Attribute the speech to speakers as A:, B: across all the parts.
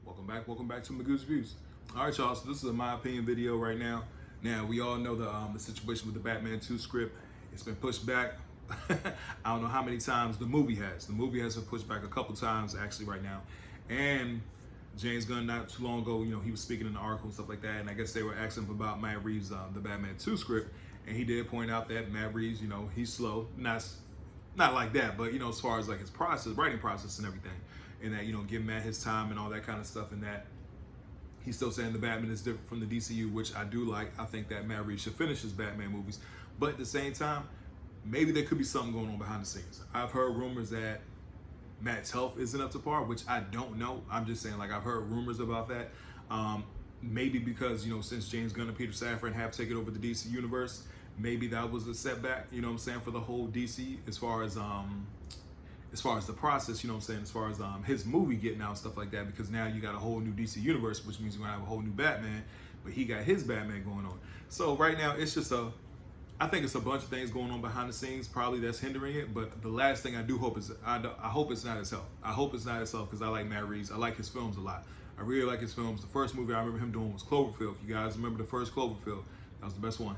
A: Welcome back to Magoo's Views. All right, y'all. So this is a my opinion video right now. Now we all know the situation with the Batman 2 script. It's been pushed back. I don't know how many times the movie has. The movie has been pushed back a couple times actually right now. And James Gunn not too long ago, he was speaking in the article and stuff like that. And I guess they were asking him about Matt Reeves' the Batman 2 script, and he did point out that Matt Reeves, he's slow. Not like that, but as far as like his writing process and everything, and that give Matt his time and all that kind of stuff, and that he's still saying the Batman is different from the DCU, which I do like. I think that Matt Reeves should finish his Batman movies, but at the same time, maybe there could be something going on behind the scenes. I've heard rumors that Matt's health isn't up to par, which I don't know. I'm just saying, like, I've heard rumors about that. Maybe because since James Gunn and Peter Safran have taken over the DC universe, maybe that was a setback, for the whole DC as far as the process, as far as his movie getting out and stuff like that, because now you got a whole new DC universe, which means you're gonna have a whole new Batman, but he got his Batman going on. So right now it's just I think it's a bunch of things going on behind the scenes probably that's hindering it, but the last thing I do hope is, I hope it's not his health. I hope it's not his health, because I like Matt Reeves. I like his films a lot. I really like his films. The first movie I remember him doing was Cloverfield. If you guys remember the first Cloverfield, that was the best one.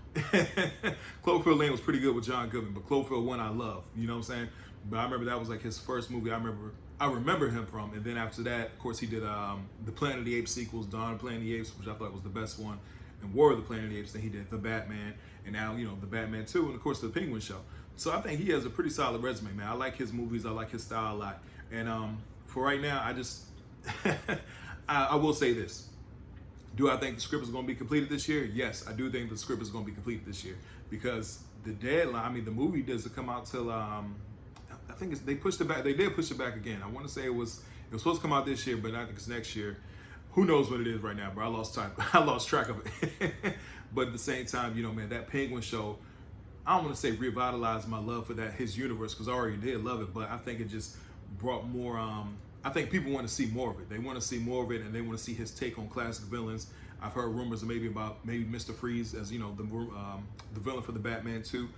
A: Cloverfield Lane was pretty good with John Goodman, but Cloverfield 1 I love, you know what I'm saying? But I remember that was like his first movie I remember him from. And then after that, of course, he did the Planet of the Apes sequels, Dawn of the Planet of the Apes, which I thought was the best one, and War of the Planet of the Apes. Then he did The Batman, and now, the Batman 2, and of course, The Penguin Show. So I think he has a pretty solid resume, man. I like his movies. I like his style a lot. And for right now, I just, I will say this. Do I think the script is going to be completed this year? Yes, I do think the script is going to be completed this year, because the deadline, the movie doesn't come out till, I think they pushed it back. They did push it back again. I want to say it was supposed to come out this year, but I think it's next year. Who knows what it is right now, bro? I lost track of it. But at the same time, man, that Penguin Show, I don't want to say revitalized my love for his universe, because I already did love it, but I think it just brought more, I think people want to see more of it. They want to see more of it, and they want to see his take on classic villains. I've heard rumors of maybe Mr. Freeze as, the villain for the Batman 2,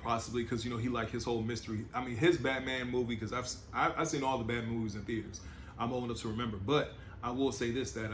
A: possibly because, he liked his whole mystery. His Batman movie, because I've seen all the Batman movies in theaters. I'm old enough to remember, but I will say this, that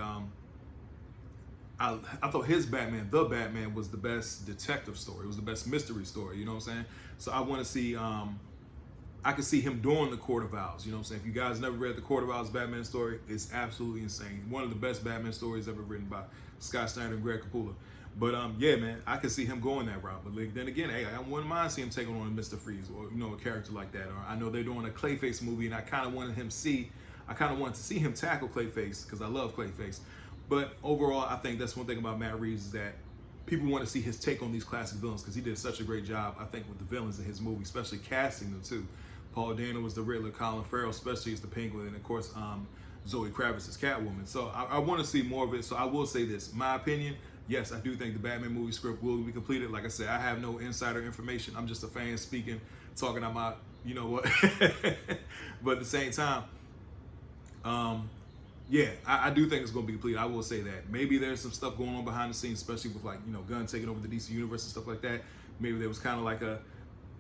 A: I thought his Batman, the Batman, was the best detective story. It was the best mystery story, you know what I'm saying? So I want to see, I could see him doing the Court of Owls, you know what I'm saying? If you guys never read the Court of Owls Batman story, it's absolutely insane. One of the best Batman stories ever written by Scott Snyder and Greg Capullo. But yeah, man, I could see him going that route. But then again, hey, I wouldn't mind seeing him taking on Mr. Freeze, or a character like that. Or I know they're doing a Clayface movie, and I kind of wanted to see him tackle Clayface, because I love Clayface. But overall, I think that's one thing about Matt Reeves, is that people want to see his take on these classic villains, because he did such a great job, I think, with the villains in his movie, especially casting them too. Paul Dano was the Riddler, Colin Farrell especially as the Penguin, and of course Zoe Kravitz is Catwoman. So I want to see more of it. So I will say this, my opinion, yes, I do think the Batman movie script will be completed. Like I said, I have no insider information. I'm just a fan speaking, talking about, what. But at the same time, yeah, I do think it's going to be completed. I will say that. Maybe there's some stuff going on behind the scenes, especially with Gunn taking over the DC universe and stuff like that. Maybe there was kind of like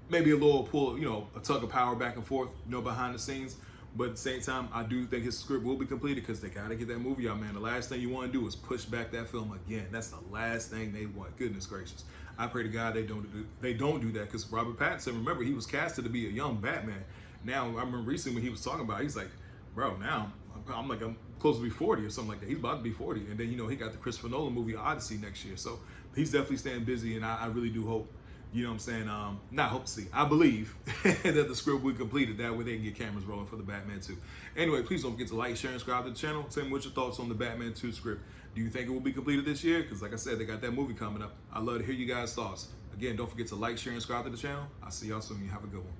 A: maybe a little pull, a tug of power back and forth, behind the scenes. But at the same time, I do think his script will be completed, because they got to get that movie out, man. The last thing you want to do is push back that film again. That's the last thing they want. Goodness gracious. I pray to God they don't do that, because Robert Pattinson, remember, he was casted to be a young Batman. Now, I remember recently when he was talking about it, he's like, bro, now I'm close to be 40 or something like that. He's about to be 40. And then, he got the Christopher Nolan movie Odyssey next year. So he's definitely staying busy, and I really do hope, not hope to see, I believe that the script will be completed. That way they can get cameras rolling for the Batman 2. Anyway, please don't forget to like, share, and subscribe to the channel. Tell me what your thoughts on the Batman 2 script. Do you think it will be completed this year? Because like I said, they got that movie coming up. I'd love to hear you guys' thoughts. Again, don't forget to like, share, and subscribe to the channel. I'll see y'all soon. You have a good one.